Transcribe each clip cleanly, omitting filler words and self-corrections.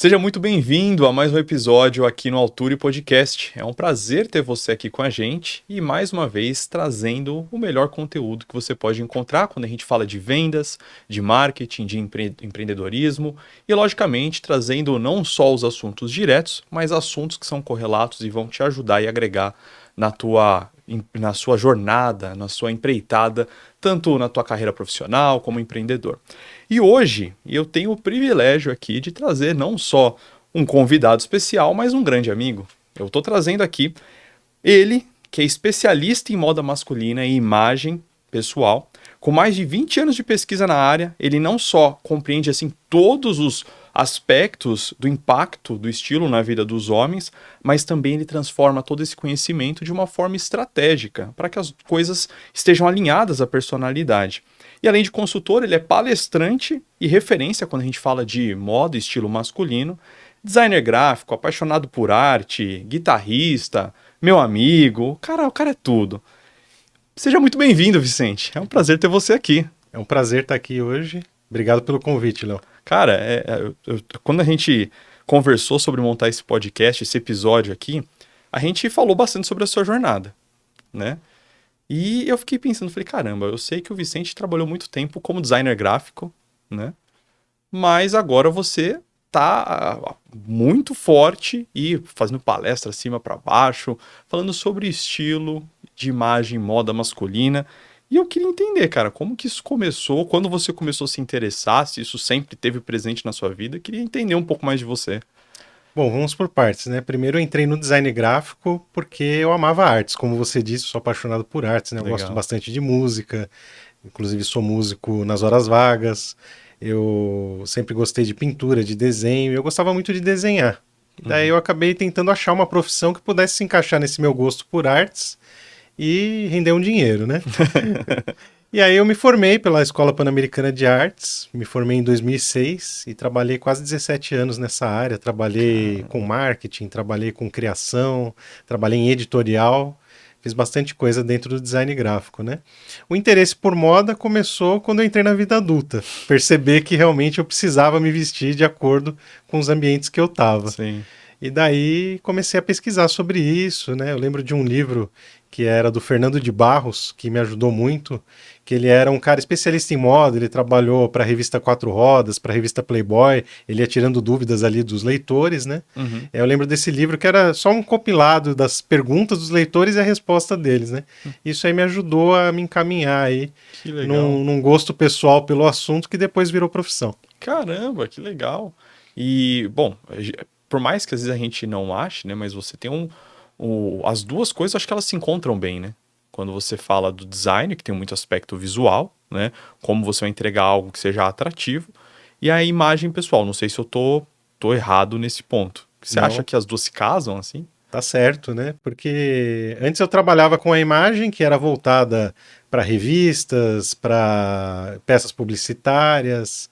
Seja muito bem-vindo a mais um episódio aqui no Alture Podcast. É um prazer ter você aqui com a gente e mais uma vez trazendo o melhor conteúdo que você pode encontrar quando a gente fala de vendas, de marketing, de empreendedorismo e, logicamente, trazendo não só os assuntos diretos, mas assuntos que são correlatos e vão te ajudar e agregar na sua jornada, na sua empreitada, tanto na tua carreira profissional como empreendedor. E hoje eu tenho o privilégio aqui de trazer não só um convidado especial, mas um grande amigo. Eu estou trazendo aqui ele, que é especialista em moda masculina e imagem pessoal, com mais de 20 anos de pesquisa na área. Ele não só compreende assim todos os aspectos do impacto do estilo na vida dos homens, mas também ele transforma todo esse conhecimento de uma forma estratégica, para que as coisas estejam alinhadas à personalidade. E além de consultor, ele é palestrante e referência quando a gente fala de moda e estilo masculino, designer gráfico, apaixonado por arte, guitarrista, meu amigo, o cara é tudo. Seja muito bem-vindo, Vicente. É um prazer ter você aqui. É um prazer estar aqui hoje. Obrigado pelo convite, Léo. Cara, quando a gente conversou sobre montar esse podcast, esse episódio aqui, a gente falou bastante sobre a sua jornada, né? E eu fiquei pensando, falei, caramba, eu sei que o Vicente trabalhou muito tempo como designer gráfico, né? Mas agora você tá muito forte e fazendo palestra acima para baixo, falando sobre estilo de imagem, moda masculina. E eu queria entender, cara, como que isso começou, quando você começou a se interessar, se isso sempre teve presente na sua vida. Eu queria entender um pouco mais de você. Bom, vamos por partes, né? Primeiro eu entrei no design gráfico porque eu amava artes. Como você disse, sou apaixonado por artes, né? Eu gosto Legal. bastante de música, inclusive sou músico nas horas vagas. Eu sempre gostei de pintura, de desenho, e eu gostava muito de desenhar. E daí Uhum. eu acabei tentando achar uma profissão que pudesse se encaixar nesse meu gosto por artes e render um dinheiro, né? E aí eu me formei pela Escola Pan-Americana de Artes, me formei em 2006 e trabalhei quase 17 anos nessa área. Trabalhei com Cara, marketing, trabalhei com criação, trabalhei em editorial, fiz bastante coisa dentro do design gráfico, né? O interesse por moda começou quando eu entrei na vida adulta. Perceber que realmente eu precisava me vestir de acordo com os ambientes que eu estava. sim. E daí comecei a pesquisar sobre isso, né? Eu lembro de um livro que era do Fernando de Barros, que me ajudou muito, que ele era um cara especialista em moda, ele trabalhou para a revista Quatro Rodas, para a revista Playboy, ele ia tirando dúvidas ali dos leitores, né? Uhum. Eu lembro desse livro que era só um compilado das perguntas dos leitores e a resposta deles, né? Isso aí me ajudou a me encaminhar aí Que legal. num gosto pessoal pelo assunto que depois virou profissão. Caramba, que legal. E, bom, por mais que às vezes a gente não ache, né? Mas você tem as duas coisas, acho que elas se encontram bem, né? Quando você fala do design, que tem muito aspecto visual, né? Como você vai entregar algo que seja atrativo. E a imagem pessoal. Não sei se eu tô errado nesse ponto. Você acha Não, que as duas se casam assim? tá certo, né? Porque antes eu trabalhava com a imagem que era voltada para revistas, para peças publicitárias,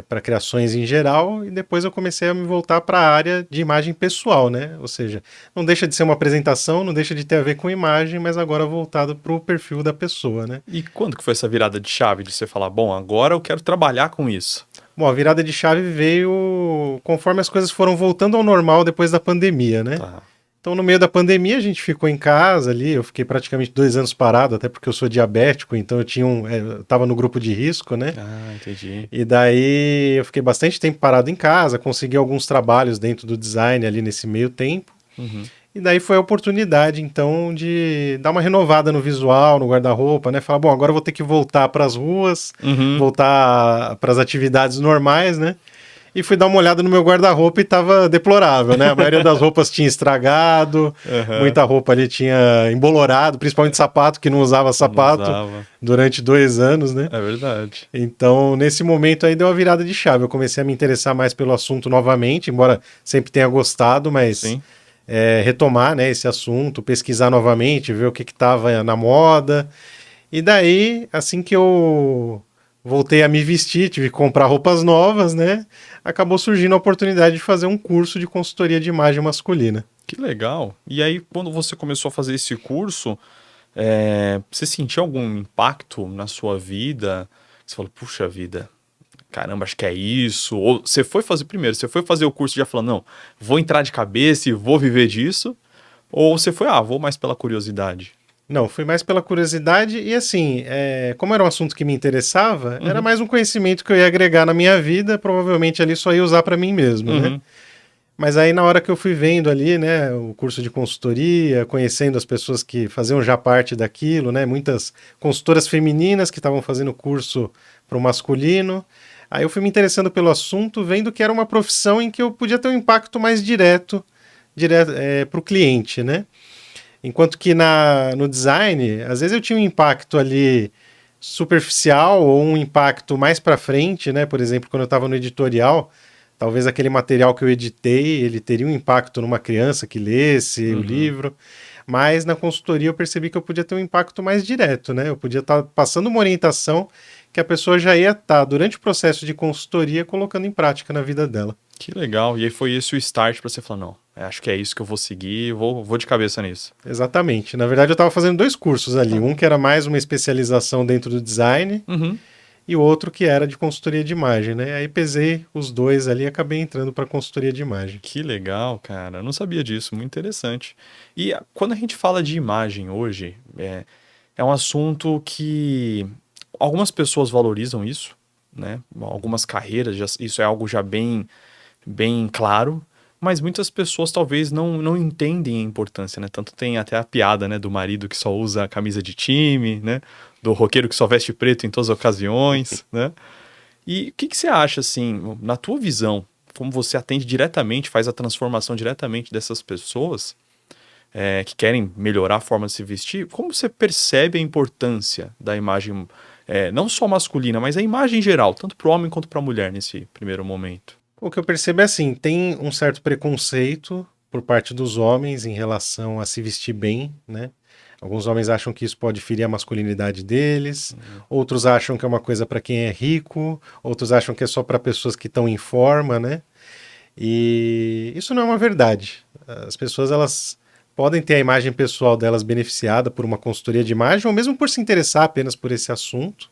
para criações em geral, e depois eu comecei a me voltar para a área de imagem pessoal, né? Ou seja, não deixa de ser uma apresentação, não deixa de ter a ver com imagem, mas agora voltado para o perfil da pessoa, né? E quando que foi essa virada de chave de você falar, bom, agora eu quero trabalhar com isso? Bom, a virada de chave veio conforme as coisas foram voltando ao normal depois da pandemia, né? Tá. Então, no meio da pandemia, a gente ficou em casa ali. Eu fiquei praticamente 2 anos parado, até porque eu sou diabético, então eu tava no grupo de risco, né? Ah, entendi. E daí eu fiquei bastante tempo parado em casa, consegui alguns trabalhos dentro do design ali nesse meio tempo. Uhum. E daí foi a oportunidade, então, de dar uma renovada no visual, no guarda-roupa, né? Falar, bom, agora eu vou ter que voltar para as ruas, Uhum. voltar para as atividades normais, né? E fui dar uma olhada no meu guarda-roupa e tava deplorável, né? A maioria das roupas tinha estragado, Aham. muita roupa ali tinha embolorado, principalmente sapato, que não usava Não sapato usava. durante 2 anos, né? É verdade. Então, nesse momento aí deu uma virada de chave. Eu comecei a me interessar mais pelo assunto novamente, embora sempre tenha gostado, mas Sim. retomar, né, esse assunto, pesquisar novamente, ver o que estava na moda. E daí, assim que eu voltei a me vestir, tive que comprar roupas novas, né? Acabou surgindo a oportunidade de fazer um curso de consultoria de imagem masculina. Que legal. E aí, quando você começou a fazer esse curso, você sentiu algum impacto na sua vida? Você falou, puxa vida, caramba, acho que é isso? Ou você foi fazer primeiro, você foi fazer o curso e já falou, não, vou entrar de cabeça e vou viver disso? Ou você foi, vou mais pela curiosidade? Não, fui mais pela curiosidade e assim, como era um assunto que me interessava, era Uhum, mais um conhecimento que eu ia agregar na minha vida, provavelmente ali só ia usar para mim mesmo, né? uhum, Mas aí na hora que eu fui vendo ali, né, o curso de consultoria, conhecendo as pessoas que faziam já parte daquilo, né, muitas consultoras femininas que estavam fazendo curso para o masculino, aí eu fui me interessando pelo assunto, vendo que era uma profissão em que eu podia ter um impacto mais direto para o cliente, né? Enquanto que no design, às vezes eu tinha um impacto ali superficial ou um impacto mais para frente, né? Por exemplo, quando eu estava no editorial, talvez aquele material que eu editei, ele teria um impacto numa criança que lesse o uhum. livro, mas na consultoria eu percebi que eu podia ter um impacto mais direto, né? Eu podia estar passando uma orientação que a pessoa já ia estar, durante o processo de consultoria, colocando em prática na vida dela. Que legal. E aí foi esse o start pra você falar, não, acho que é isso que eu vou seguir, vou de cabeça nisso. Exatamente. Na verdade, eu estava fazendo dois cursos ali. Um que era mais uma especialização dentro do design Uhum. e o outro que era de consultoria de imagem, né? Aí pesei os dois ali e acabei entrando para consultoria de imagem. Que legal, cara. Eu não sabia disso, muito interessante. E quando a gente fala de imagem hoje, é um assunto que algumas pessoas valorizam isso, né? Algumas carreiras, isso é algo já bem claro, mas muitas pessoas talvez não entendem a importância, né? Tanto tem até a piada, né, do marido que só usa a camisa de time, né? Do roqueiro que só veste preto em todas as ocasiões, né? E o que que você acha, assim, na tua visão, como você atende diretamente, faz a transformação diretamente dessas pessoas que querem melhorar a forma de se vestir, como você percebe a importância da imagem, não só masculina, mas a imagem em geral, tanto para o homem quanto para a mulher nesse primeiro momento? O que eu percebo é assim, tem um certo preconceito por parte dos homens em relação a se vestir bem, né? Alguns homens acham que isso pode ferir a masculinidade deles, outros acham que é uma coisa para quem é rico, outros acham que é só para pessoas que estão em forma, né? E isso não é uma verdade. As pessoas elas podem ter a imagem pessoal delas beneficiada por uma consultoria de imagem ou mesmo por se interessar apenas por esse assunto.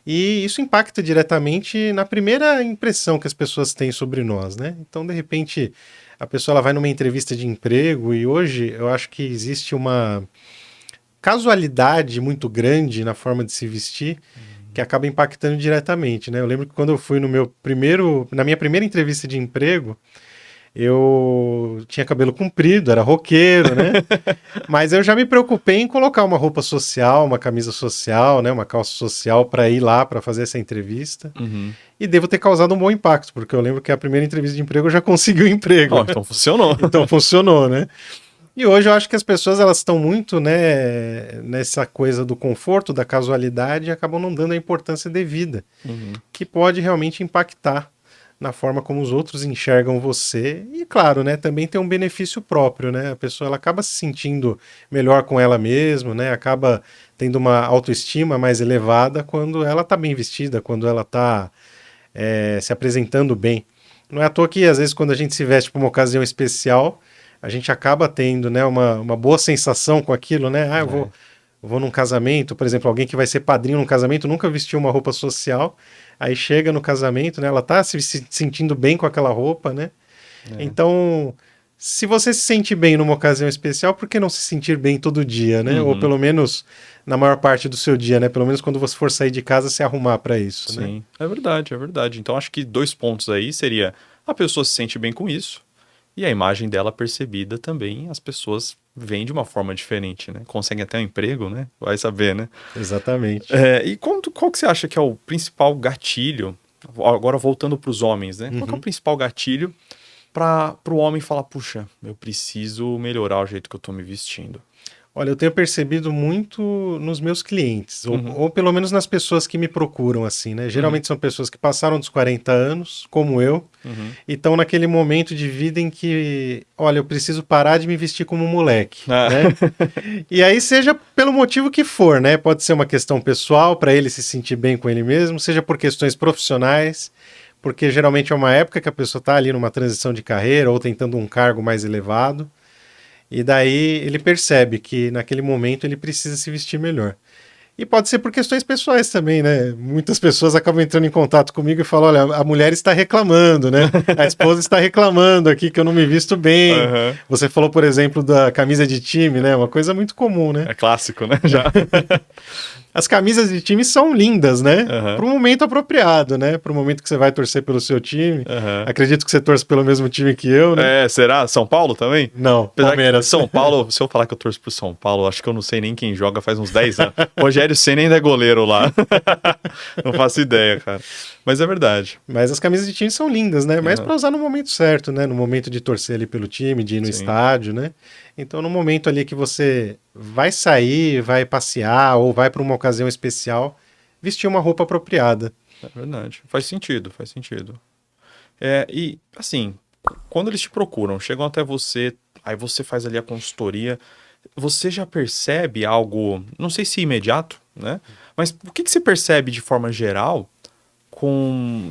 E isso impacta diretamente na primeira impressão que as pessoas têm sobre nós, né? Então, de repente, a pessoa ela vai numa entrevista de emprego e hoje eu acho que existe uma casualidade muito grande na forma de se vestir que acaba impactando diretamente, né? Eu lembro que quando eu fui na minha primeira entrevista de emprego, eu tinha cabelo comprido, era roqueiro, né? Mas eu já me preocupei em colocar uma roupa social, uma camisa social, né, uma calça social para ir lá para fazer essa entrevista. Uhum. E devo ter causado um bom impacto, porque eu lembro que a primeira entrevista de emprego eu já consegui o emprego. Ó, então funcionou. Então funcionou, né? E hoje eu acho que as pessoas elas estão muito, né, nessa coisa do conforto, da casualidade, e acabam não dando a importância devida, Uhum. que pode realmente impactar na forma como os outros enxergam você. E claro, né, também tem um benefício próprio, né? A pessoa ela acaba se sentindo melhor com ela mesma, né? Acaba tendo uma autoestima mais elevada quando ela está bem vestida, quando ela está se apresentando bem. Não é à toa que às vezes quando a gente se veste para uma ocasião especial, a gente acaba tendo, né, uma boa sensação com aquilo, né? Ah, eu vou num casamento, por exemplo, alguém que vai ser padrinho num casamento nunca vestiu uma roupa social, aí chega no casamento, né? Ela tá se sentindo bem com aquela roupa, né? É. Então, se você se sente bem numa ocasião especial, por que não se sentir bem todo dia, né? Ou Uhum. pelo menos na maior parte do seu dia, né? Pelo menos quando você for sair de casa, se arrumar para isso, né? Sim, é verdade, é verdade. Então acho que dois pontos aí seria a pessoa se sente bem com isso e a imagem dela percebida também, as pessoas veem de uma forma diferente, né? Conseguem até um emprego, né? Vai saber, né? Exatamente. E qual que você acha que é o principal gatilho, agora voltando para os homens, né? Qual que é o Uhum. principal gatilho para o homem falar, puxa, eu preciso melhorar o jeito que eu tô me vestindo? Olha, eu tenho percebido muito nos meus clientes, ou, Uhum, ou pelo menos nas pessoas que me procuram, assim, né? uhum, Geralmente são pessoas que passaram dos 40 anos, como eu, uhum. e estão naquele momento de vida em que, olha, eu preciso parar de me vestir como um moleque, Ah, né? E aí, seja pelo motivo que for, né? Pode ser uma questão pessoal, para ele se sentir bem com ele mesmo, seja por questões profissionais, porque geralmente é uma época que a pessoa está ali numa transição de carreira ou tentando um cargo mais elevado. E daí ele percebe que naquele momento ele precisa se vestir melhor. E pode ser por questões pessoais também, né? Muitas pessoas acabam entrando em contato comigo e falam: olha, a mulher está reclamando, né? A esposa está reclamando aqui que eu não me visto bem. Aham. Você falou, por exemplo, da camisa de time, né? Uma coisa muito comum, né? É clássico, né? Já. As camisas de time são lindas, né? Aham. Para o momento apropriado, né? Para o momento que você vai torcer pelo seu time. Aham. Acredito que você torce pelo mesmo time que eu, né? É, será? São Paulo também? Não, Apesar que Palmeiras. São Paulo, se eu falar que eu torço pro São Paulo, acho que eu não sei nem quem joga faz uns 10 anos. Rogério Ceni ainda é goleiro lá. Não faço ideia, cara. Mas é verdade. Mas as camisas de time são lindas, né? Mas Aham. para usar no momento certo, né? No momento de torcer ali pelo time, de ir no Sim, estádio, né? Então, no momento ali que você vai sair, vai passear ou vai para uma ocasião especial, vestir uma roupa apropriada. é verdade. Faz sentido, faz sentido. É, e assim, quando eles te procuram, chegam até você, aí você faz ali a consultoria, você já percebe algo, não sei se imediato, né? Mas o que que você percebe de forma geral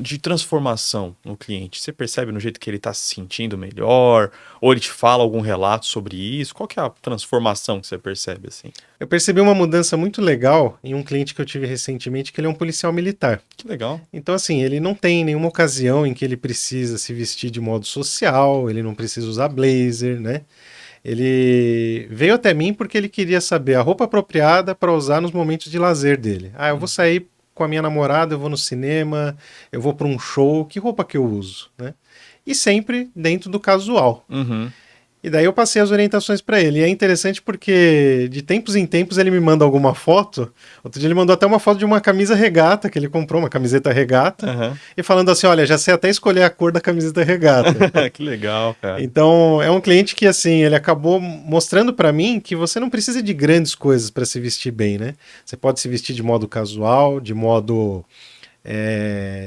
de transformação no cliente? Você percebe no jeito que ele está se sentindo melhor? Ou ele te fala algum relato sobre isso? Qual que é a transformação que você percebe assim? Eu percebi uma mudança muito legal em um cliente que eu tive recentemente, que ele é um policial militar. Que legal. Então, assim, ele não tem nenhuma ocasião em que ele precisa se vestir de modo social, ele não precisa usar blazer, né? Ele veio até mim porque ele queria saber a roupa apropriada para usar nos momentos de lazer dele. Ah, eu vou sair com a minha namorada, eu vou no cinema, eu vou para um show, que roupa que eu uso, né? E sempre dentro do casual. Uhum. E daí eu passei as orientações para ele. E é interessante porque de tempos em tempos ele me manda alguma foto. Outro dia ele mandou até uma foto de uma camisa regata que ele comprou, uma camiseta regata, Aham. e falando assim: "Olha, já sei até escolher a cor da camiseta regata". Que legal, cara. Então, é um cliente que assim, ele acabou mostrando para mim que você não precisa de grandes coisas para se vestir bem, né? Você pode se vestir de modo casual, de modo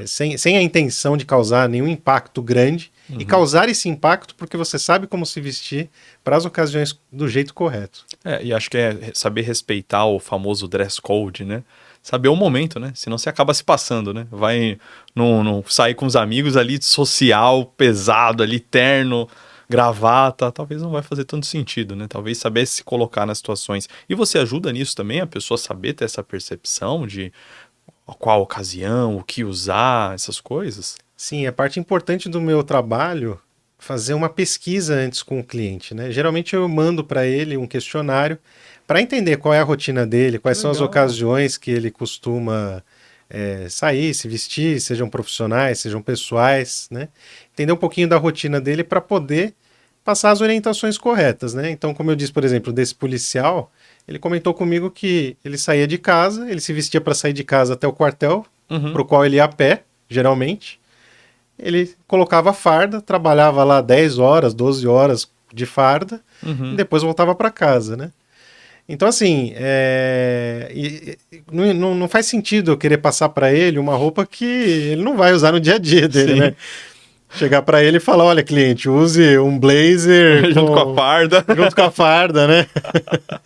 sem a intenção de causar nenhum impacto grande, e Uhum. causar esse impacto porque você sabe como se vestir para as ocasiões do jeito correto. É, e acho que é saber respeitar o famoso dress code, né? Saber o momento, né? Senão você acaba se passando, né? Vai sair com os amigos ali, social, pesado ali, terno, gravata, talvez não vai fazer tanto sentido, né? Talvez saber se colocar nas situações. E você ajuda nisso também, a pessoa saber ter essa percepção de qual ocasião, o que usar, essas coisas? Sim, é parte importante do meu trabalho fazer uma pesquisa antes com o cliente, né? Geralmente eu mando para ele um questionário para entender qual é a rotina dele, Que quais são as legal. ocasiões que ele costuma sair, se vestir, sejam profissionais, sejam pessoais, né? Entender um pouquinho da rotina dele para poder passar as orientações corretas, né? Então, como eu disse, por exemplo, desse policial, ele comentou comigo que ele saía de casa, ele se vestia para sair de casa até o quartel, Uhum, para o qual ele ia a pé, geralmente. Ele colocava a farda, trabalhava lá 10 horas, 12 horas de farda, e uhum. depois voltava para casa, né? Então, assim, não faz sentido eu querer passar para ele uma roupa que ele não vai usar no dia a dia dele, né? Sim, Chegar para ele e falar: olha, cliente, use um blazer junto com a farda. junto com a farda, né?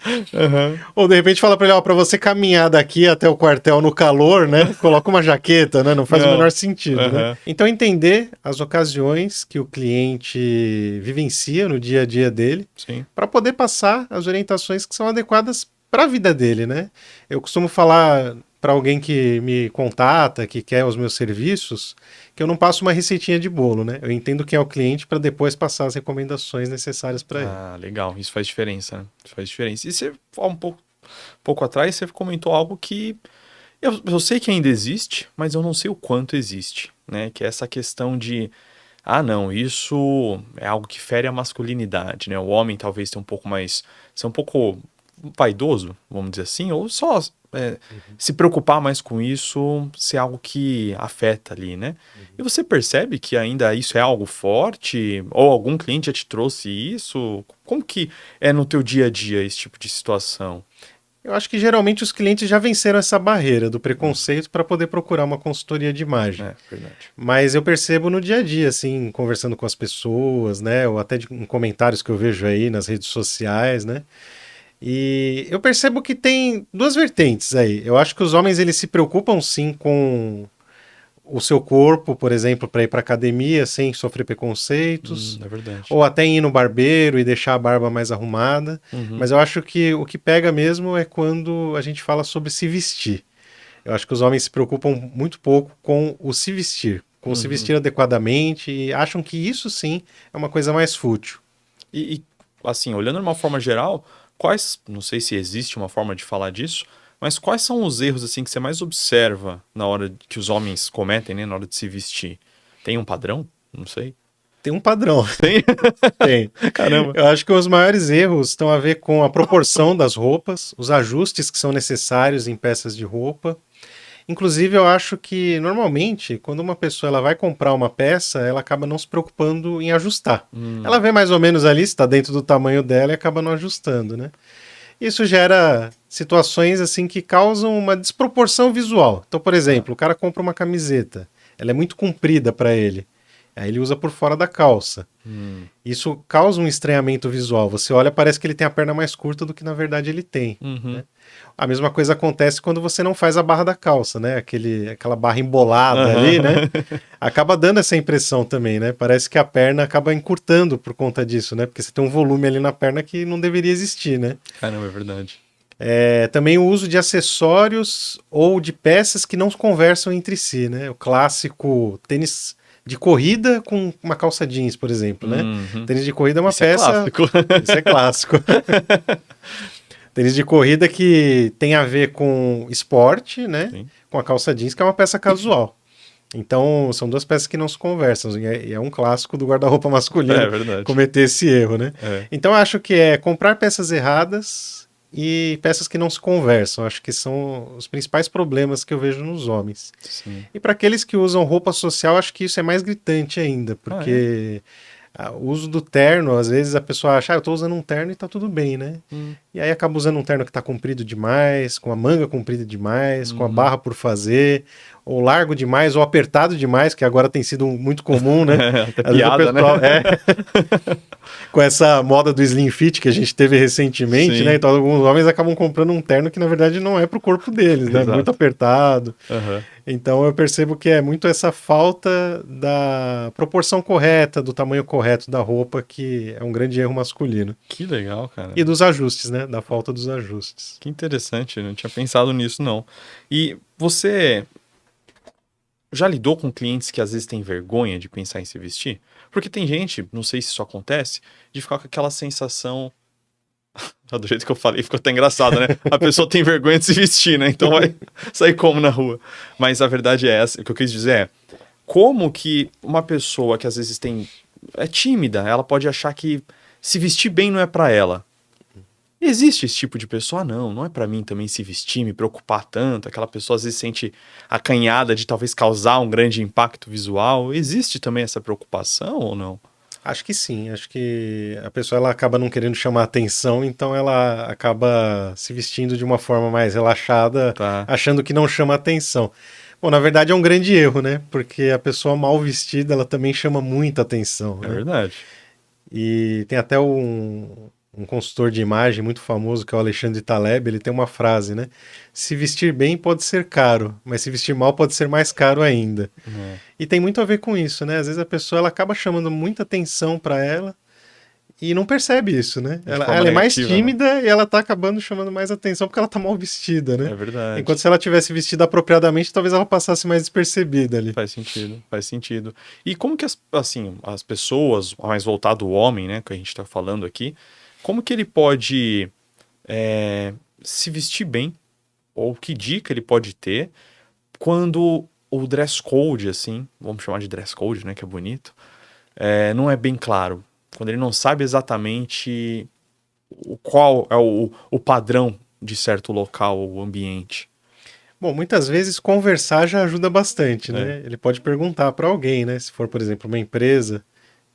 Uhum. Ou de repente fala para ele: ó, para você caminhar daqui até o quartel no calor, né? Coloca uma jaqueta, né? Não faz o Não. menor sentido, né? Uhum. Então, entender as ocasiões que o cliente vivencia no dia a dia dele Sim. para poder passar as orientações que são adequadas para a vida dele, né? Eu costumo falar para alguém que me contata, que quer os meus serviços, que eu não passo uma receitinha de bolo, né? Eu entendo quem é o cliente para depois passar as recomendações necessárias para ele. Ah, legal. Isso faz diferença, né? Isso faz diferença. E você, há pouco atrás, você comentou algo que eu sei que ainda existe, mas eu não sei o quanto existe, né? Que é essa questão de, ah, não, isso é algo que fere a masculinidade, né? O homem talvez tenha um pouco mais, ser um pouco vaidoso, vamos dizer assim, ou só se preocupar mais com isso, ser algo que afeta ali, né? E você percebe que ainda isso é algo forte? Ou algum cliente já te trouxe isso? Como que é no teu dia a dia esse tipo de situação? Eu acho que geralmente os clientes já venceram essa barreira do Hum, preconceito para poder procurar uma consultoria de imagem. verdade. Mas eu percebo no dia a dia, assim, conversando com as pessoas, né? Ou até em comentários que eu vejo aí nas redes sociais, né? E eu percebo que tem duas vertentes aí. Eu acho que os homens eles se preocupam sim com o seu corpo, por exemplo, para ir para academia sem sofrer preconceitos, É verdade. ou até ir no barbeiro e deixar a barba mais arrumada. Uhum. Mas eu acho que o que pega mesmo é quando a gente fala sobre se vestir. Eu acho que os homens se preocupam muito pouco com o se vestir, com o se Uhum. vestir adequadamente e acham que isso sim é uma coisa mais fútil. Assim, olhando de uma forma geral, não sei se existe uma forma de falar disso, mas quais são os erros assim que você mais observa na hora que os homens cometem, né, na hora de se vestir? Tem um padrão? Não sei. Tem um padrão, Tem? tem. Caramba. Eu acho que os maiores erros estão a ver com a proporção das roupas, os ajustes que são necessários em peças de roupa. Inclusive, eu acho que normalmente, quando uma pessoa ela vai comprar uma peça, ela acaba não se preocupando em ajustar. Ela vê mais ou menos ali, se está dentro do tamanho dela e acaba não ajustando, né? Isso gera situações assim que causam uma desproporção visual. Então, por exemplo, o cara compra uma camiseta, ela é muito comprida para ele. Aí ele usa por fora da calça. Isso causa um estranhamento visual. Você olha, parece que ele tem a perna mais curta do que na verdade ele tem. Uhum. Né? A mesma coisa acontece quando você não faz a barra da calça, né? Aquela barra embolada ali, né? Acaba dando essa impressão também, né? Parece que a perna acaba encurtando por conta disso, né? Porque você tem um volume ali na perna que não deveria existir, né? Caramba, é verdade. Também o uso de acessórios ou de peças que não conversam entre si, né? O clássico tênis de corrida com uma calça jeans, por exemplo, né? Tênis de corrida é uma Isso é peça... clássico. Isso é clássico. Tênis de corrida que tem a ver com esporte, né? Sim. Com a calça jeans, que é uma peça casual. Então, são duas peças que não se conversam. E é um clássico do guarda-roupa masculino É verdade. cometer esse erro, né? É. Então, eu acho que é comprar peças erradas e peças que não se conversam. Acho que são os principais problemas que eu vejo nos homens. Sim. E para aqueles que usam roupa social, acho que isso é mais gritante ainda, porque o uso do terno, às vezes a pessoa acha, eu tô usando um terno e tá tudo bem, né? E aí acaba usando um terno que tá comprido demais, com a manga comprida demais, com a barra por fazer, ou largo demais, ou apertado demais, que agora tem sido muito comum, né? Até Às vezes o piada, né? pessoal, com essa moda do slim fit que a gente teve recentemente, Sim. né? Então alguns homens acabam comprando um terno que na verdade não é pro corpo deles, né? Exato. Muito apertado. Aham. Então eu percebo que é muito essa falta da proporção correta, do tamanho correto da roupa, que é um grande erro masculino. Que legal, cara. E dos ajustes, né? Da falta dos ajustes. Que interessante, eu não tinha pensado nisso, não. E você já lidou com clientes que às vezes têm vergonha de pensar em se vestir? Porque tem gente, não sei se isso acontece, de ficar com aquela sensação. Do jeito que eu falei, ficou até engraçado, né? A pessoa tem vergonha de se vestir, né? Então vai sair como na rua. Mas a verdade é essa. O que eu quis dizer é: como que uma pessoa que às vezes é tímida, ela pode achar que se vestir bem não é pra ela? Existe esse tipo de pessoa? Não é pra mim também se vestir, me preocupar tanto. Aquela pessoa às vezes sente acanhada de talvez causar um grande impacto visual. Existe também essa preocupação ou não? Acho que sim, acho que a pessoa ela acaba não querendo chamar atenção, então ela acaba se vestindo de uma forma mais relaxada, Tá. achando que não chama atenção. Bom, na verdade é um grande erro, né? Porque a pessoa mal vestida, ela também chama muita atenção, É né? verdade. E tem até um consultor de imagem muito famoso, que é o Alexandre Taleb, ele tem uma frase, né? Se vestir bem pode ser caro, mas se vestir mal pode ser mais caro ainda. E tem muito a ver com isso, né? Às vezes a pessoa ela acaba chamando muita atenção para ela e não percebe isso, né? De Ela forma é mais negativa, né? tímida e ela tá acabando chamando mais atenção porque ela tá mal vestida, né? É verdade. Enquanto se ela tivesse vestida apropriadamente, talvez ela passasse mais despercebida ali. Faz sentido, faz sentido. E como que as pessoas, mais voltado ao homem, né, que a gente tá falando aqui, como que ele pode se vestir bem, ou que dica ele pode ter quando o dress code, assim, vamos chamar de dress code, né, que é bonito, não é bem claro. Quando ele não sabe exatamente qual é o padrão de certo local ou ambiente. Bom, muitas vezes conversar já ajuda bastante, né? Ele pode perguntar para alguém, né? Se for, por exemplo, uma empresa,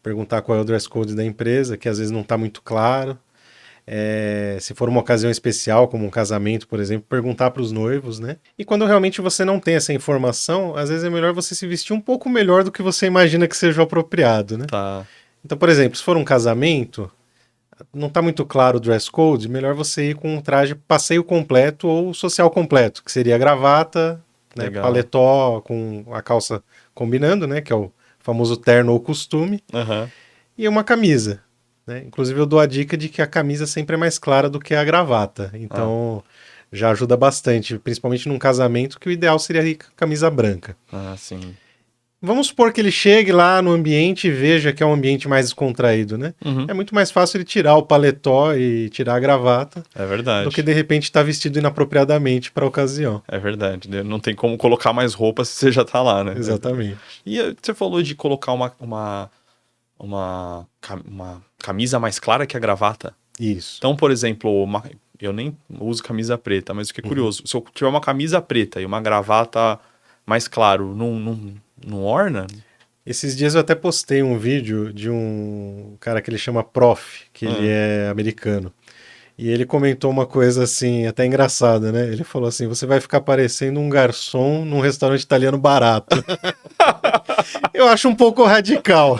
perguntar qual é o dress code da empresa, que às vezes não está muito claro. Se for uma ocasião especial, como um casamento, por exemplo, perguntar para os noivos, né? E quando realmente você não tem essa informação, às vezes é melhor você se vestir um pouco melhor do que você imagina que seja o apropriado, né? Tá. Então, por exemplo, se for um casamento, não está muito claro o dress code, melhor você ir com um traje passeio completo ou social completo, que seria gravata, né? Legal. Paletó com a calça combinando, né? Que é o famoso terno ou costume, Aham. e uma camisa, né? Inclusive eu dou a dica de que a camisa sempre é mais clara do que a gravata, Ah, então já ajuda bastante, principalmente num casamento, que o ideal seria ir com a camisa branca. sim. Vamos supor que ele chegue lá no ambiente e veja que é um ambiente mais descontraído, né? Uhum. É muito mais fácil ele tirar o paletó e tirar a gravata É do que verdade. de repente estar vestido inapropriadamente para a ocasião. É verdade. Né? Não tem como colocar mais roupa se você já tá lá, né? Exatamente. E você falou de colocar uma camisa mais clara que a gravata. Isso. Então, por exemplo, eu nem uso camisa preta, mas o que é Uhum. curioso, se eu tiver uma camisa preta e uma gravata mais claro, não orna? Esses dias eu até postei um vídeo de um cara que ele chama Prof, que ele Ah. é americano. E ele comentou uma coisa assim, até engraçada, né? Ele falou assim: você vai ficar parecendo um garçom num restaurante italiano barato. Eu acho um pouco radical.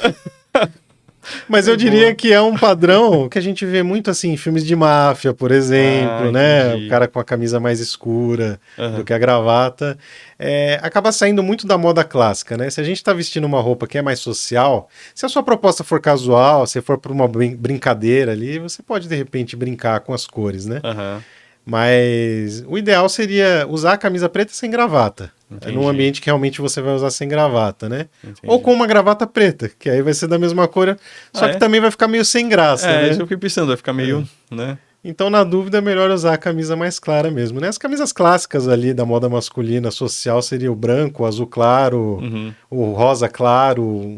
Mas eu É diria boa. que é um padrão que a gente vê muito assim em filmes de máfia, por Ah, exemplo, né? O entendi. cara com a camisa mais escura do Aham. que a gravata. É, acaba saindo muito da moda clássica, né? Se a gente está vestindo uma roupa que é mais social, se a sua proposta for casual, se for para uma brincadeira ali, você pode de repente brincar com as cores, né? Aham. Mas o ideal seria usar a camisa preta sem gravata. Num Entendi. ambiente que realmente você vai usar sem gravata, né? Ou Entendi. com uma gravata preta, que aí vai ser da mesma cor, Ah, só que é? também vai ficar meio sem graça, É, isso né? eu fiquei pensando, vai ficar meio, né? Então, na dúvida, é melhor usar a camisa mais clara mesmo, né? As camisas clássicas ali da moda masculina social seria o branco, o azul claro, Uhum. o rosa claro,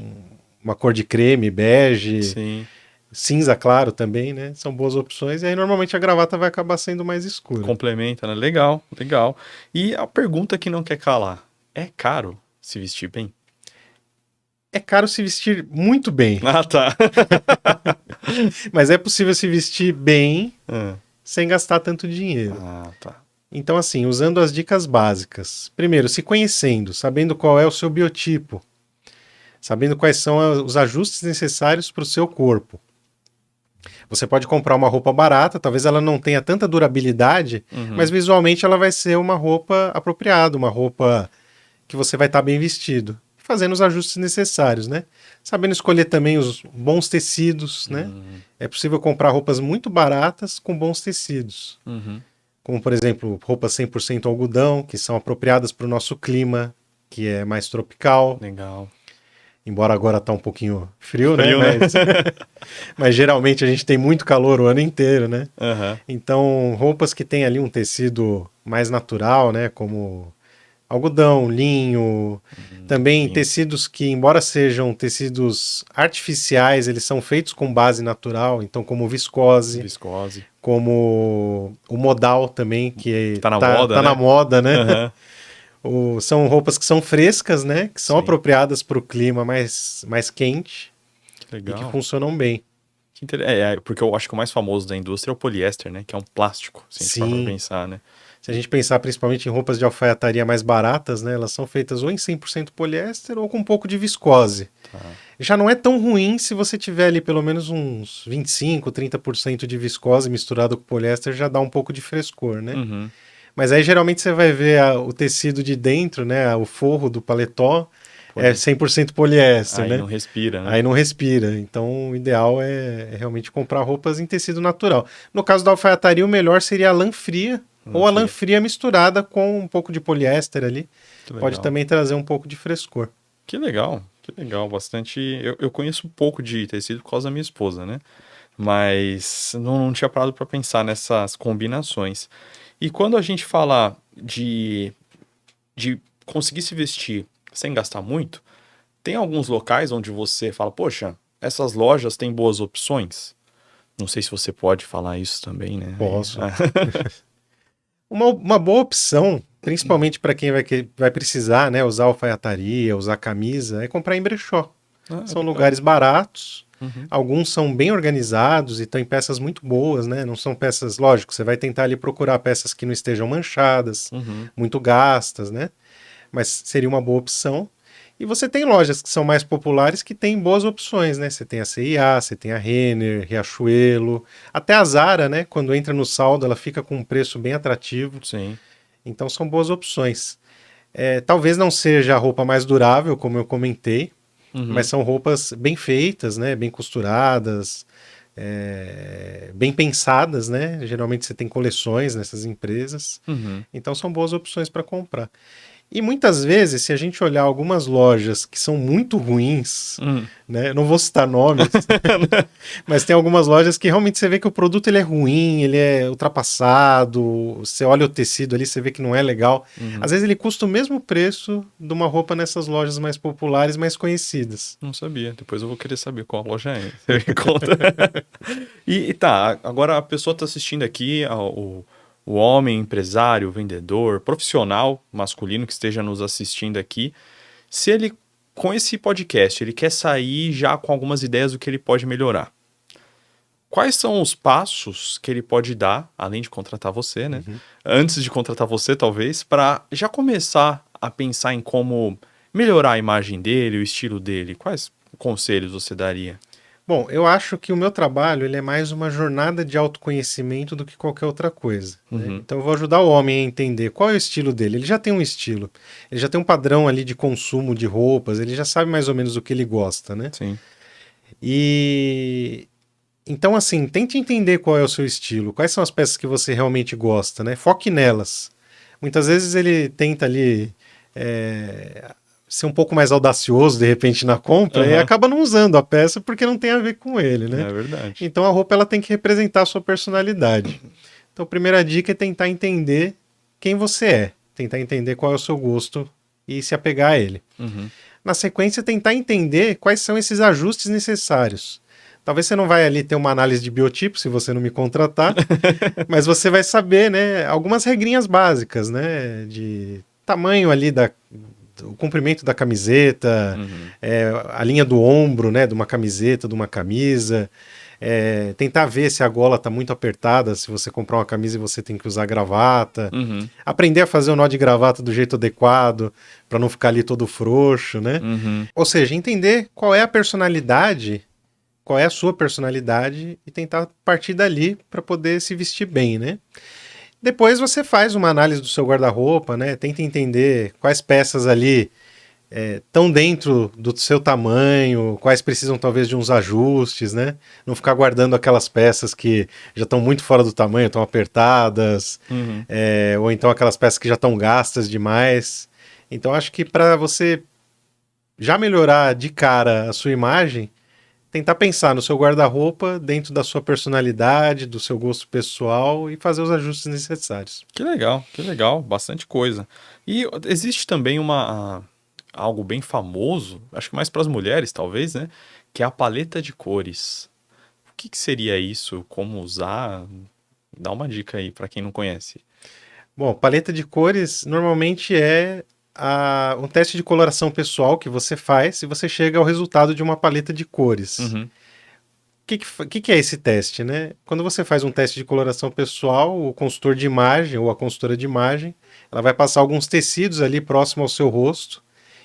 uma cor de creme, bege, Sim. cinza claro também, né? São boas opções. E aí, normalmente, a gravata vai acabar sendo mais escura. Complementa, né? Legal, legal. E a pergunta que não quer calar: é caro se vestir bem? É caro se vestir muito bem, Ah, tá. mas é possível se vestir bem Ah, sem gastar tanto dinheiro. tá. Então, assim, usando as dicas básicas. Primeiro, se conhecendo, sabendo qual é o seu biotipo, sabendo quais são os ajustes necessários para o seu corpo. Você pode comprar uma roupa barata, talvez ela não tenha tanta durabilidade, mas Uhum. visualmente ela vai ser uma roupa apropriada, uma roupa que você vai estar bem vestido, fazendo os ajustes necessários, né? Sabendo escolher também os bons tecidos, né? Uhum. É possível comprar roupas muito baratas com bons tecidos, Uhum. como por exemplo, roupas 100% algodão, que são apropriadas para o nosso clima, que é mais tropical. Legal. Embora agora tá um pouquinho frio, né? Frio, né? Mas geralmente a gente tem muito calor o ano inteiro, né? Aham. Então, roupas que têm ali um tecido mais natural, né? Como algodão, linho, também Sim. tecidos que, embora sejam tecidos artificiais, eles são feitos com base natural, então como viscose, Viscose. como o modal também, Que que tá na moda, tá na né? moda, né? Aham. São roupas que são frescas, né? Que são Sim. apropriadas para o clima mais quente Que e que legal. funcionam bem. Porque eu acho que o mais famoso da indústria é o poliéster, né? Que é um plástico, se a gente for pra Sim. pensar, né? Se a gente pensar principalmente em roupas de alfaiataria mais baratas, né? Elas são feitas ou em 100% poliéster ou com um pouco de viscose. Tá. Já não é tão ruim se você tiver ali pelo menos uns 25, 30% de viscose misturado com poliéster, já dá um pouco de frescor, né? Uhum. Mas aí geralmente você vai ver o tecido de dentro, né? O forro do paletó é Poli... 100% poliéster, Aí né? não respira, né? Aí não respira. Então, o ideal é realmente comprar roupas em tecido natural. No caso da alfaiataria, o melhor seria a lã fria Não ou a lã fria. fria misturada com um pouco de poliéster ali. Que Pode legal. também trazer um pouco de frescor. Que legal. Que legal. Bastante. Eu conheço um pouco de tecido por causa da minha esposa, né? Mas não tinha parado pra pensar nessas combinações. E quando a gente fala de conseguir se vestir sem gastar muito, tem alguns locais onde você fala, poxa, essas lojas têm boas opções? Não sei se você pode falar isso também, né? Posso. Uma boa opção, principalmente para quem vai precisar, né, usar alfaiataria, usar camisa, é comprar em brechó. São Legal. lugares baratos, Uhum. alguns são bem organizados e têm peças muito boas, né? Não são peças, lógico, você vai tentar ali procurar peças que não estejam manchadas, Uhum. muito gastas, né? Mas seria uma boa opção. E você tem lojas que são mais populares que têm boas opções, né? Você tem a CIA, você tem a Renner, Riachuelo, até a Zara, né? Quando entra no saldo, ela fica com um preço bem atrativo. Sim. Então são boas opções. Talvez não seja a roupa mais durável, como eu comentei, mas Uhum, são roupas bem feitas, né? Bem costuradas, bem pensadas, né? Geralmente você tem coleções nessas empresas, uhum. então são boas opções para comprar. E muitas vezes, se a gente olhar algumas lojas que são muito ruins, Hum. né? Eu não vou citar nomes, mas tem algumas lojas que realmente você vê que o produto ele é ruim, ele é ultrapassado, você olha o tecido ali, você vê que não é legal. Às Uhum. vezes ele custa o mesmo preço de uma roupa nessas lojas mais populares, mais conhecidas. Não sabia. Depois eu vou querer saber qual loja é. Você me conta. E tá, agora a pessoa está assistindo aqui, o homem, empresário, vendedor, profissional masculino que esteja nos assistindo aqui. Se ele, com esse podcast, ele quer sair já com algumas ideias do que ele pode melhorar. Quais são os passos que ele pode dar, além de contratar você, né? Uhum. Antes de contratar você, talvez, para já começar a pensar em como melhorar a imagem dele, o estilo dele? Quais conselhos você daria? Bom, eu acho que o meu trabalho ele é mais uma jornada de autoconhecimento do que qualquer outra coisa, né? Uhum, Então eu vou ajudar o homem a entender qual é o estilo dele. Ele já tem um estilo, ele já tem um padrão ali de consumo de roupas, ele já sabe mais ou menos o que ele gosta, né? sim. E então assim, tente entender qual é o seu estilo, quais são as peças que você realmente gosta, né? Foque nelas. Muitas vezes ele tenta ali é, ser um pouco mais audacioso de repente na compra e Aham, acaba não usando a peça porque não tem a ver com ele, né? é verdade. Então a roupa ela tem que representar a sua personalidade. Então a primeira dica é tentar entender quem você é, tentar entender qual é o seu gosto e se apegar a ele. Uhum. Na sequência, tentar entender quais são esses ajustes necessários. Talvez você não vai ali ter uma análise de biotipo se você não me contratar, mas você vai saber, né, algumas regrinhas básicas, né, de tamanho ali do comprimento da camiseta, Uhum. a linha do ombro, né, de uma camiseta, de uma camisa, tentar ver se a gola está muito apertada, se você comprar uma camisa e você tem que usar gravata, Uhum. aprender a fazer o nó de gravata do jeito adequado, para não ficar ali todo frouxo, né? Uhum. Ou seja, entender qual é a personalidade, qual é a sua personalidade e tentar partir dali para poder se vestir bem, né? Depois você faz uma análise do seu guarda-roupa, né? Tenta entender quais peças ali estão dentro do seu tamanho, quais precisam talvez de uns ajustes, né? Não ficar guardando aquelas peças que já estão muito fora do tamanho, estão apertadas, Uhum. ou então aquelas peças que já estão gastas demais. Então acho que para você já melhorar de cara a sua imagem, tentar pensar no seu guarda-roupa dentro da sua personalidade, do seu gosto pessoal e fazer os ajustes necessários. Que legal, bastante coisa. E existe também algo bem famoso, acho que mais para as mulheres, talvez, né? Que é a paleta de cores. O que que seria isso? Como usar? Dá uma dica aí para quem não conhece. Bom, paleta de cores normalmente é um teste de coloração pessoal que você faz e você chega ao resultado de uma paleta de cores. Uhum, O que é esse teste, né? Quando você faz um teste de coloração pessoal, o consultor de imagem ou a consultora de imagem, ela vai passar alguns tecidos ali próximo ao seu rosto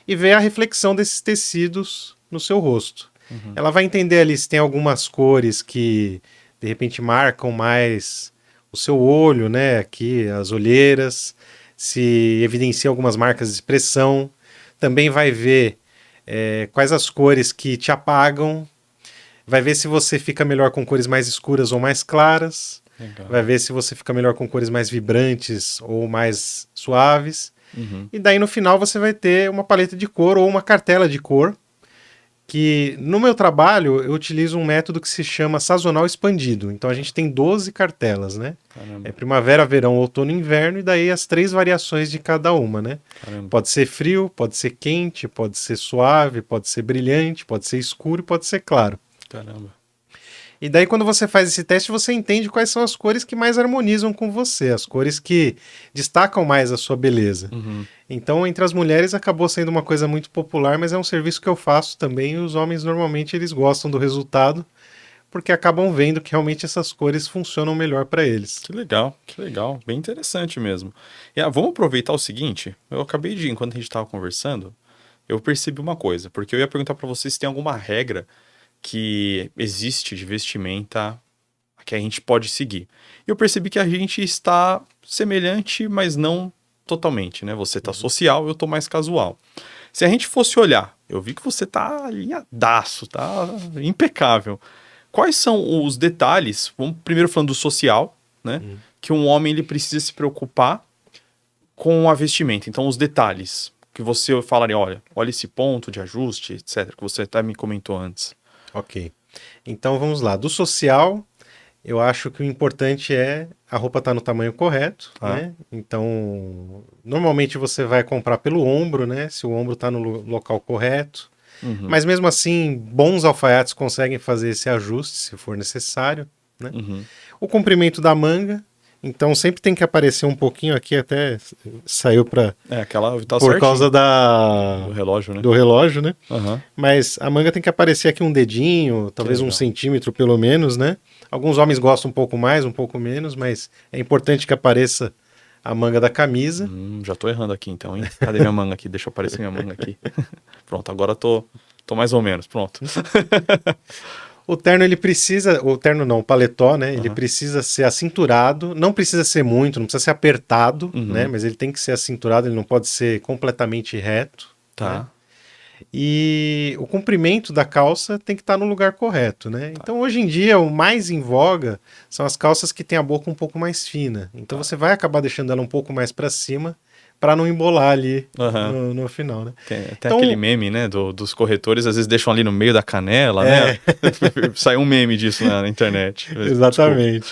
e ver a reflexão desses tecidos no seu rosto. uhum, Ela vai entender ali se tem algumas cores que de repente marcam mais o seu olho, né? Aqui, as olheiras, se evidencia algumas marcas de expressão. Também vai ver quais as cores que te apagam, vai ver se você fica melhor com cores mais escuras ou mais claras, vai legal. ver se você fica melhor com cores mais vibrantes ou mais suaves. Uhum. E daí no final você vai ter uma paleta de cor ou uma cartela de cor, que no meu trabalho eu utilizo um método que se chama sazonal expandido. Então a gente tem 12 cartelas, né? É Caramba, primavera, verão, outono e inverno, e daí as três variações de cada uma, né? caramba, Pode ser frio, pode ser quente, pode ser suave, pode ser brilhante, pode ser escuro e pode ser claro. caramba. E daí, quando você faz esse teste, você entende quais são as cores que mais harmonizam com você, as cores que destacam mais a sua beleza. Uhum. Então, entre as mulheres acabou sendo uma coisa muito popular, mas é um serviço que eu faço também. E os homens normalmente eles gostam do resultado, porque acabam vendo que realmente essas cores funcionam melhor para eles. Que legal, bem interessante mesmo. E, vamos aproveitar o seguinte, eu acabei de, enquanto a gente estava conversando, eu percebi uma coisa, porque eu ia perguntar para você se tem alguma regra que existe de vestimenta que a gente pode seguir. E eu percebi que a gente está semelhante, mas não totalmente, né? Você tá social, eu tô mais casual. Se a gente fosse olhar, eu vi que você tá alinhadaço, tá impecável. Quais são os detalhes, vamos primeiro falando do social, né? Que um homem ele precisa se preocupar com a vestimenta. Então, os detalhes que você falaria, olha esse ponto de ajuste, etc., que você até me comentou antes. Ok. Então vamos lá. Do social, eu acho que o importante é a roupa estar no tamanho correto, Tá. né? Então, normalmente você vai comprar pelo ombro, né? Se o ombro está no local correto. Uhum. Mas mesmo assim, bons alfaiates conseguem fazer esse ajuste, se for necessário, né? Uhum. O comprimento da manga, então sempre tem que aparecer um pouquinho aqui, até saiu para Aquela tá por certinho. causa Do relógio, né? do relógio, né? Aham. Mas a manga tem que aparecer aqui um dedinho, talvez um legal. centímetro pelo menos, né? Alguns homens gostam um pouco mais, um pouco menos, mas é importante que apareça a manga da camisa. Já tô errando aqui então, hein? Cadê minha manga aqui? Deixa eu aparecer minha manga aqui. Pronto, agora tô mais ou menos, pronto. O terno ele precisa, o terno não, o paletó, né? Ele Uhum. precisa ser acinturado, não precisa ser muito, não precisa ser apertado, Uhum. né? Mas ele tem que ser acinturado, ele não pode ser completamente reto. Tá. Né? E o comprimento da calça tem que estar no lugar correto, né? Então hoje em dia o mais em voga são as calças que têm a boca um pouco mais fina. Então você vai acabar deixando ela um pouco mais para cima para não embolar ali Aham. no final, né? Tem Então, aquele meme, né, dos corretores, às vezes deixam ali no meio da canela, né? Saiu um meme disso na internet. Exatamente.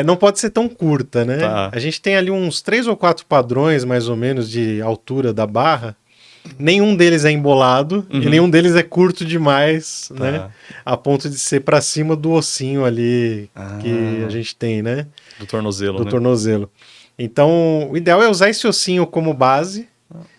Não pode ser tão curta, né? Tá. A gente tem ali uns 3 ou 4 padrões, mais ou menos, de altura da barra. Nenhum deles é embolado e nenhum deles é curto demais, né? A ponto de ser para cima do ossinho ali que a gente tem, né? Do tornozelo, Do né? tornozelo. Então, o ideal é usar esse ossinho como base.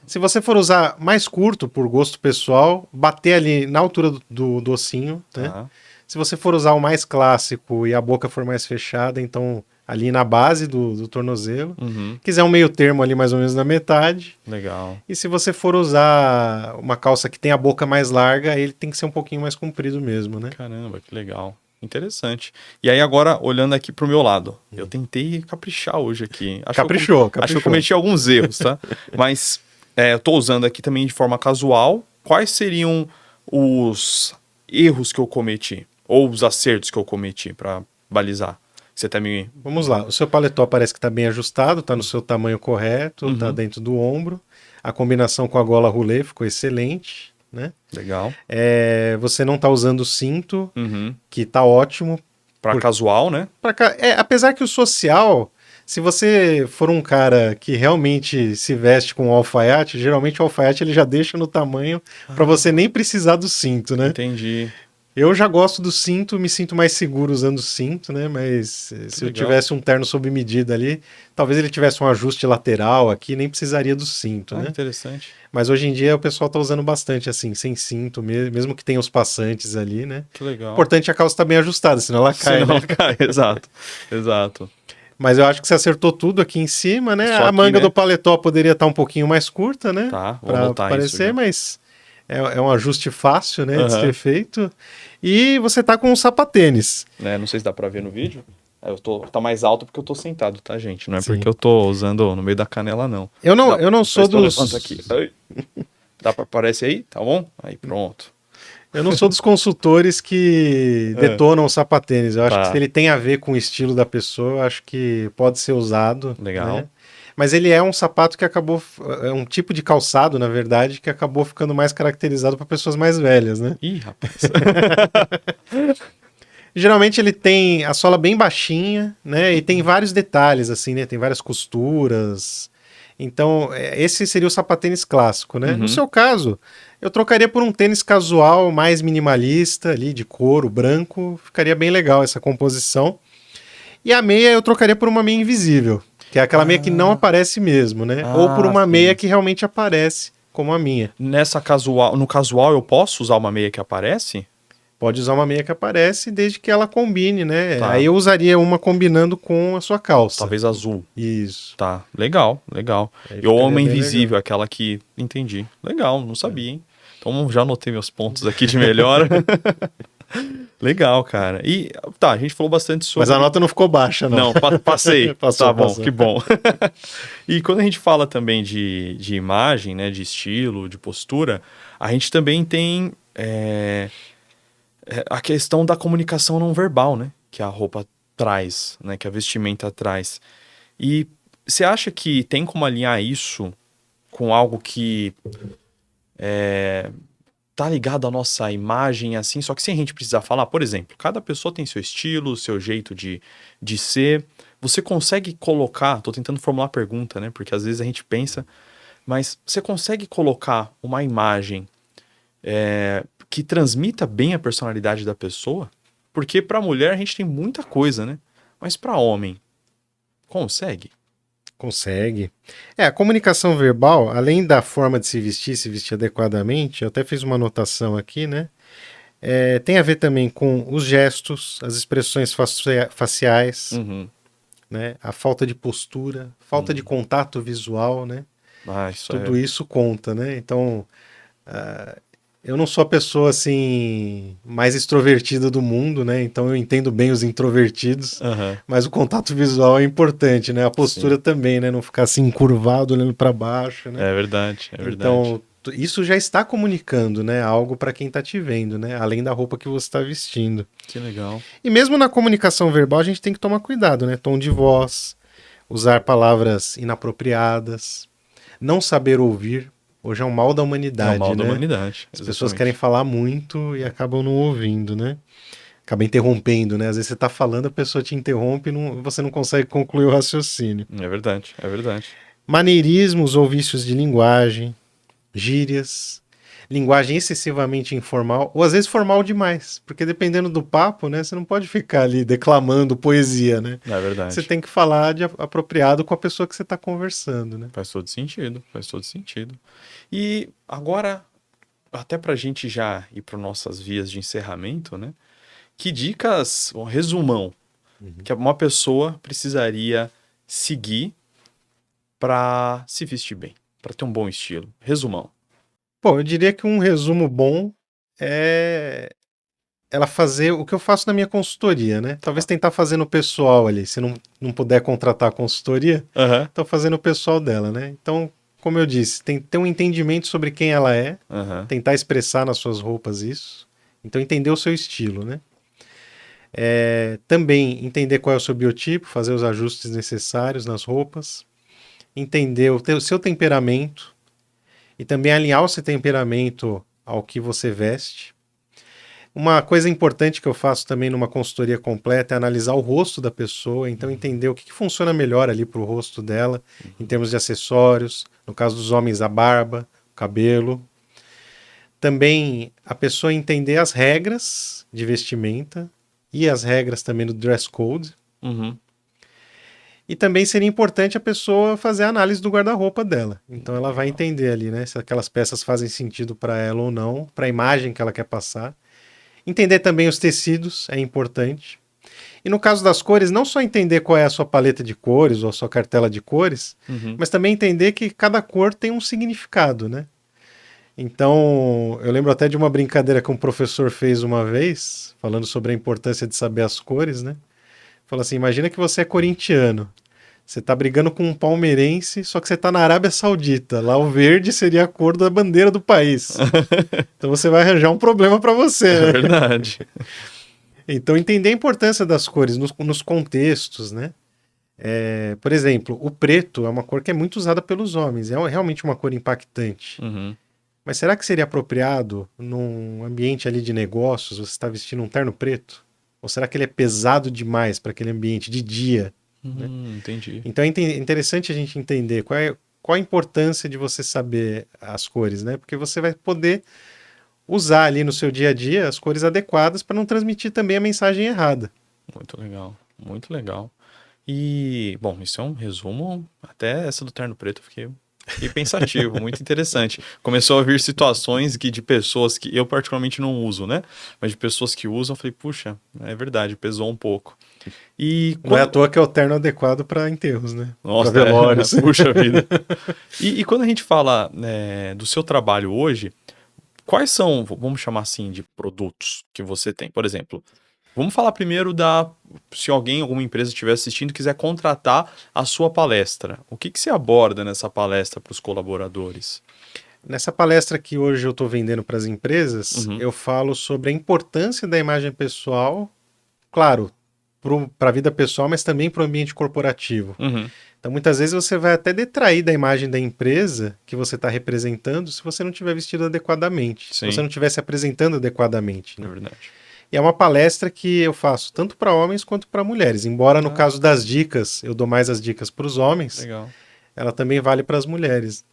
Se você for usar mais curto, por gosto pessoal, bater ali na altura do ossinho, né? Tá. Se você for usar o mais clássico e a boca for mais fechada, então ali na base do tornozelo. Uhum. Quiser um meio termo ali mais ou menos na metade. Legal. E se você for usar uma calça que tem a boca mais larga, ele tem que ser um pouquinho mais comprido mesmo, né? Caramba, que legal. Interessante. E aí agora, olhando aqui pro meu lado, eu tentei caprichar hoje aqui. Caprichou. Acho que eu cometi alguns erros, tá? Mas eu tô usando aqui também de forma casual. Quais seriam os erros que eu cometi? Ou os acertos que eu cometi para balizar? Você tá me... Vamos lá. O seu paletó parece que está bem ajustado, está no seu tamanho correto, está dentro do ombro. A combinação com a gola rolê ficou excelente, né? Legal. Você não está usando cinto, Uhum. que está ótimo. Para casual, né? Apesar que o social, se você for um cara que realmente se veste com alfaiate, geralmente o alfaiate ele já deixa no tamanho para você nem precisar do cinto, né? Entendi. Eu já gosto do cinto, me sinto mais seguro usando o cinto, né? Mas se eu tivesse um terno sob medida ali, talvez ele tivesse um ajuste lateral aqui, nem precisaria do cinto, né? Interessante. Mas hoje em dia o pessoal tá usando bastante assim, sem cinto, mesmo que tenha os passantes ali, né? Que legal. O importante é a calça estar bem ajustada, senão ela cai, Senão né? ela cai, exato. Mas eu acho que você acertou tudo aqui em cima, né? Só a aqui, manga né? do paletó poderia estar um pouquinho mais curta, né? Tá, vou Pra anotar isso parecer, já. mas é um ajuste fácil, né? De Aham. ser feito. E você tá com um sapatênis. Não sei se dá pra ver no vídeo. Tá mais alto porque eu tô sentado, tá, gente? Não é Sim. porque eu tô usando no meio da canela, não. Eu não sou dos... Levanta aqui. Ai. Aparece aí? Tá bom? Aí, pronto. Eu não sou dos consultores que detonam o sapatênis. Eu acho que se ele tem a ver com o estilo da pessoa, eu acho que pode ser usado. Legal. Né? Mas ele é um sapato que acabou... É um tipo de calçado, na verdade, que acabou ficando mais caracterizado para pessoas mais velhas, né? Ih, rapaz. Geralmente ele tem a sola bem baixinha, né? E tem vários detalhes, assim, né? Tem várias costuras. Então, esse seria o sapatênis clássico, né? No seu caso, eu trocaria por um tênis casual, mais minimalista, ali, de couro, branco. Ficaria bem legal essa composição. E a meia eu trocaria por uma meia invisível, que é aquela meia que não aparece mesmo, né? Ou por uma meia que realmente aparece, como a minha. No casual eu posso usar uma meia que aparece? Pode usar uma meia que aparece desde que ela combine, né? Tá. Aí eu usaria uma combinando com a sua calça. Talvez azul. Isso. Tá, legal. E o homem invisível, aquela que... Entendi. Legal, não sabia, hein? Então já anotei meus pontos aqui de melhora. Legal, cara. E tá, a gente falou bastante sobre. Mas a nota não ficou baixa, não. Não, passei. Passou, Tá bom, passou. que bom. E quando a gente fala também de imagem, né, de estilo, de postura, a gente também tem a questão da comunicação não verbal, né, que a roupa traz, né, que a vestimenta traz. E você acha que tem como alinhar isso com algo que tá ligado à nossa imagem, assim, só que sem a gente precisar falar? Por exemplo, cada pessoa tem seu estilo, seu jeito de ser. Você consegue colocar, tô tentando formular a pergunta, né? Porque às vezes a gente pensa, mas você consegue colocar uma imagem que transmita bem a personalidade da pessoa? Porque pra mulher a gente tem muita coisa, né? Mas pra homem, consegue? Consegue. A comunicação verbal, além da forma de se vestir adequadamente, eu até fiz uma anotação aqui, né? Tem a ver também com os gestos, as expressões faciais, Uhum. né? A falta de postura, falta de contato visual, né? Ah, isso Tudo isso conta, né? Então, eu não sou a pessoa assim mais extrovertida do mundo, né? Então eu entendo bem os introvertidos, Aham. mas o contato visual é importante, né? A postura Sim. também, né? Não ficar assim encurvado olhando para baixo, né? É verdade, é verdade. Então isso já está comunicando, né? Algo para quem está te vendo, né? Além da roupa que você está vestindo. Que legal. E mesmo na comunicação verbal a gente tem que tomar cuidado, né? Tom de voz, usar palavras inapropriadas, não saber ouvir. Hoje é um mal da É o mal humanidade, da né? humanidade, As pessoas querem exatamente. falar muito e acabam não ouvindo, né? Acaba interrompendo, né? Às vezes você tá falando, a pessoa te interrompe e você não consegue concluir o raciocínio. É verdade, é verdade. Maneirismos ou vícios de linguagem, gírias, linguagem excessivamente informal, ou às vezes formal demais, porque dependendo do papo, né? Você não pode ficar ali declamando poesia, né? É Você verdade. tem que falar apropriado com a pessoa que você está conversando, né? Faz todo sentido, faz todo sentido. E agora, até pra gente já ir para nossas vias de encerramento, né? Que dicas, um resumão, que uma pessoa precisaria seguir pra se vestir bem, pra ter um bom estilo? Resumão. Bom, eu diria que um resumo bom é ela fazer o que eu faço na minha consultoria, né? Talvez tentar fazer no pessoal ali, se não puder contratar a consultoria, Aham, então fazer no pessoal dela, né? Então, como eu disse, tem que ter um entendimento sobre quem ela é, aham. tentar expressar nas suas roupas isso, então entender o seu estilo, né? Também entender qual é o seu biotipo, fazer os ajustes necessários nas roupas, entender o seu temperamento e também alinhar o seu temperamento ao que você veste. Uma coisa importante que eu faço também numa consultoria completa é analisar o rosto da pessoa, então entender o que funciona melhor ali para o rosto dela, em termos de acessórios, no caso dos homens, a barba, o cabelo. Também a pessoa entender as regras de vestimenta e as regras também do dress code. Uhum. E também seria importante a pessoa fazer a análise do guarda-roupa dela. Então ela vai Legal. entender ali, né, se aquelas peças fazem sentido para ela ou não, para a imagem que ela quer passar. Entender também os tecidos é importante. E no caso das cores, não só entender qual é a sua paleta de cores ou a sua cartela de cores, Uhum. mas também entender que cada cor tem um significado, né? Então, eu lembro até de uma brincadeira que um professor fez uma vez, falando sobre a importância de saber as cores, né? Falou assim: imagina que você é corintiano. Você tá brigando com um palmeirense, só que você tá na Arábia Saudita. Lá o verde seria a cor da bandeira do país. Então você vai arranjar um problema para É você, né? verdade. Então, entender a importância das cores nos contextos, né? Por exemplo, o preto é uma cor que é muito usada pelos homens, realmente uma cor impactante. Uhum. Mas será que seria apropriado num ambiente ali de negócios você estar vestindo um terno preto? Ou será que ele é pesado demais para aquele ambiente de dia, né? Entendi. Então é interessante a gente entender qual a importância de você saber as cores, né? Porque você vai poder usar ali no seu dia a dia as cores adequadas para não transmitir também a mensagem errada. Muito legal, muito legal. E, bom, isso é um resumo. Até essa do terno preto eu fiquei pensativo, muito interessante. Começou a vir situações de pessoas que eu particularmente não uso, né? Mas de pessoas que usam, eu falei, puxa, é verdade, pesou um pouco. E Não é à quando. toa que é o terno adequado para enterros, né? Para Nossa, velórios. puxa vida. E quando a gente fala, né, do seu trabalho hoje, quais são, vamos chamar assim, de produtos que você tem? Por exemplo, vamos falar primeiro se alguém, alguma empresa estiver assistindo e quiser contratar a sua palestra. O que você aborda nessa palestra para os colaboradores? Nessa palestra que hoje eu estou vendendo para as empresas, Uhum, eu falo sobre a importância da imagem pessoal, claro, para a vida pessoal, mas também para o ambiente corporativo. uhum, Então, muitas vezes você vai até detrair da imagem da empresa que você está representando se você não tiver vestido adequadamente, se você sim, não estiver se apresentando adequadamente, é né? verdade. E é uma palestra que eu faço tanto para homens quanto para mulheres. Embora no Ah, caso das dicas, eu dou mais as dicas para os homens, legal. ela também vale para as mulheres.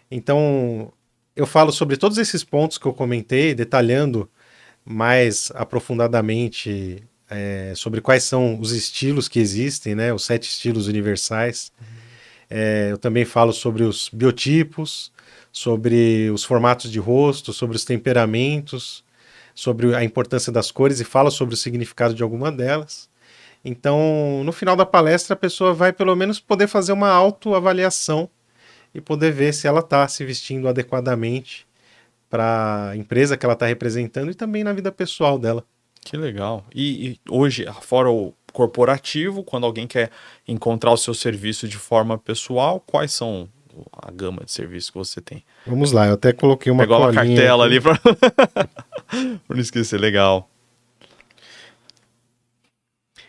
Então, eu falo sobre todos esses pontos que eu comentei, detalhando mais aprofundadamente sobre quais são os estilos que existem, né? Os 7 estilos universais. Eu também falo sobre os biotipos, sobre os formatos de rosto, sobre os temperamentos, sobre a importância das cores e falo sobre o significado de alguma delas. Então, no final da palestra, a pessoa vai pelo menos poder fazer uma autoavaliação e poder ver se ela está se vestindo adequadamente para a empresa que ela está representando e também na vida pessoal dela. Que legal. E hoje, fora o corporativo, quando alguém quer encontrar o seu serviço de forma pessoal, quais são a gama de serviços que você tem? Vamos lá, eu até coloquei uma Pegou uma colinha cartela aqui. ali para não esquecer. Legal.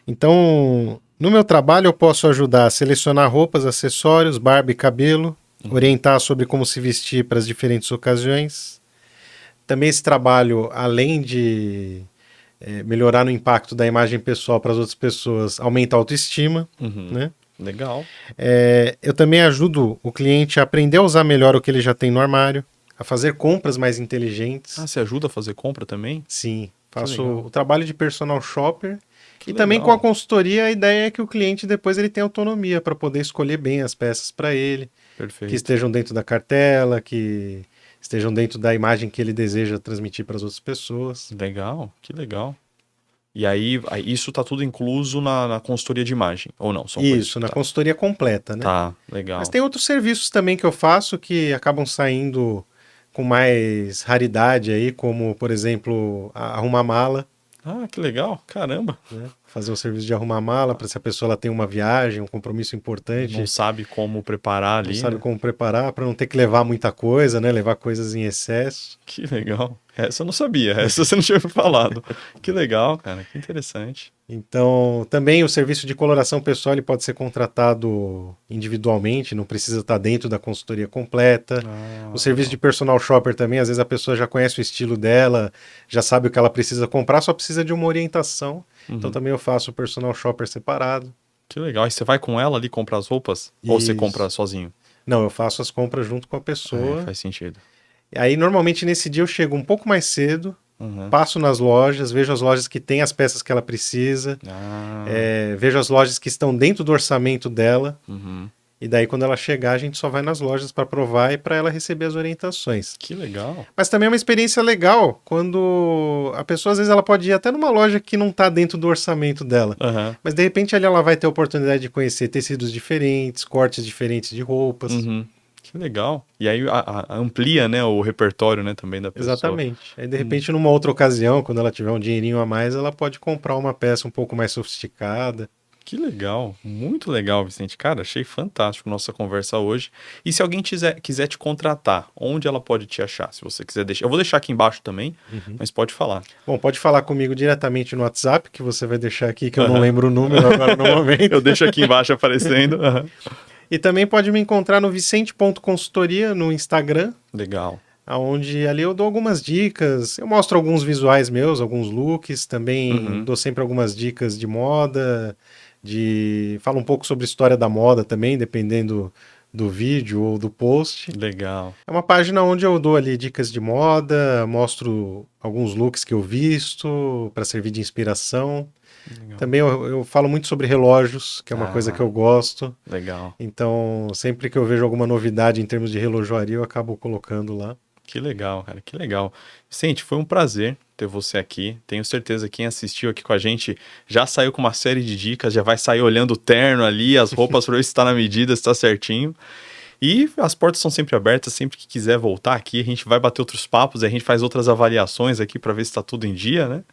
Então, no meu trabalho, eu posso ajudar a selecionar roupas, acessórios, barba e cabelo, Uhum, orientar sobre como se vestir para as diferentes ocasiões. Também esse trabalho, além de melhorar no impacto da imagem pessoal para as outras pessoas, aumenta a autoestima, uhum. né? Legal. Eu também ajudo o cliente a aprender a usar melhor o que ele já tem no armário, a fazer compras mais Ah, inteligentes. você ajuda a fazer compra também? Sim, Que faço legal. o trabalho de personal shopper. Que E também com a legal. consultoria, a ideia é que o cliente depois ele tenha autonomia para poder escolher bem as peças para ele, que Perfeito. estejam dentro da cartela, que estejam dentro da imagem que ele deseja transmitir para as outras pessoas. Legal. Que legal. E aí isso tá tudo incluso na consultoria de imagem, ou não? São coisas Isso, na separadas. consultoria completa, né? Tá, Mas legal. tem outros serviços também que eu faço que acabam saindo com mais raridade aí, como, por exemplo, arrumar mala, Ah, que legal. Caramba. né? Fazer um serviço de arrumar mala para se a pessoa ela tem uma viagem, um compromisso Não importante, sabe como preparar não ali, sabe né? como preparar, para não ter que levar muita coisa, né? Levar coisas em excesso. Que legal. Essa eu não sabia, essa você não tinha me falado. Que legal, cara, que interessante. Então, também o serviço de coloração pessoal ele pode ser contratado individualmente, não precisa estar dentro da consultoria completa. O Ah, serviço de legal. personal shopper também, às vezes a pessoa já conhece o estilo dela, já sabe o que ela precisa comprar, só precisa de uma orientação. Então Uhum. também eu faço o personal shopper separado. Que legal. E você vai com ela ali comprar as roupas? Ou você compra Isso. sozinho? Não, eu faço as compras junto com a É, pessoa. faz sentido. E aí normalmente nesse dia eu chego um pouco mais cedo, Uhum. passo nas lojas, vejo as lojas que têm as peças que ela precisa. Ah, Vejo as lojas que estão dentro do orçamento dela. uhum. E daí, quando ela chegar, a gente só vai nas lojas para provar e para ela receber as orientações. Que legal. Mas também é uma experiência legal quando a pessoa, às vezes, ela pode ir até numa loja que não está dentro do orçamento dela. Aham. Mas de repente ali ela vai ter a oportunidade de conhecer tecidos diferentes, cortes diferentes de roupas. Uhum. Que legal. E aí amplia, né, o repertório, né, também da pessoa. Exatamente. Aí, de Hum. repente, numa outra ocasião, quando ela tiver um dinheirinho a mais, ela pode comprar uma peça um pouco mais sofisticada. Que legal, muito legal, Vicente. Cara, achei fantástico nossa conversa hoje. E se alguém quiser te contratar, onde ela pode te achar? Se você quiser deixar. Eu vou deixar aqui embaixo também, Uhum. mas pode falar. Bom, pode falar comigo diretamente no WhatsApp, que você vai deixar aqui, que eu não Aham. lembro o número agora no Eu momento. deixo aqui embaixo aparecendo. Aham. E também pode me encontrar no vicente.consultoria no Instagram, Legal. onde ali eu dou algumas dicas, eu mostro alguns visuais meus, alguns looks, também Uhum. dou sempre algumas dicas de moda, falo um pouco sobre história da moda também, dependendo do vídeo ou do post. Legal. É uma página onde eu dou ali dicas de moda, mostro alguns looks que eu visto para servir de inspiração. Legal. Também eu falo muito sobre relógios, que é uma coisa que Ah, eu gosto. legal. Então, sempre que eu vejo alguma novidade em termos de relojoaria, eu acabo colocando lá. Que legal, cara, que legal. Vicente, foi um prazer ter você aqui. Tenho certeza que quem assistiu aqui com a gente já saiu com uma série de dicas, já vai sair olhando o terno ali, as roupas para ver se está na medida, se está certinho. E as portas são sempre abertas, sempre que quiser voltar aqui, a gente vai bater outros papos, a gente faz outras avaliações aqui para ver se está tudo em dia, né?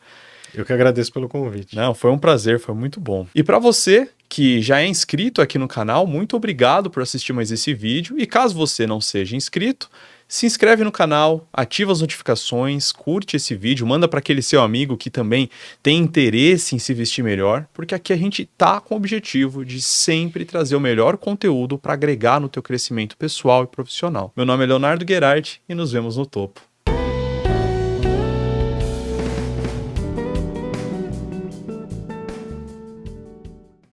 Eu que agradeço pelo convite. Não, foi um prazer, foi muito bom. E para você que já é inscrito aqui no canal, muito obrigado por assistir mais esse vídeo. E caso você não seja inscrito, se inscreve no canal, ativa as notificações, curte esse vídeo, manda para aquele seu amigo que também tem interesse em se vestir melhor, porque aqui a gente tá com o objetivo de sempre trazer o melhor conteúdo para agregar no teu crescimento pessoal e profissional. Meu nome é Leonardo Guerardi e nos vemos no topo.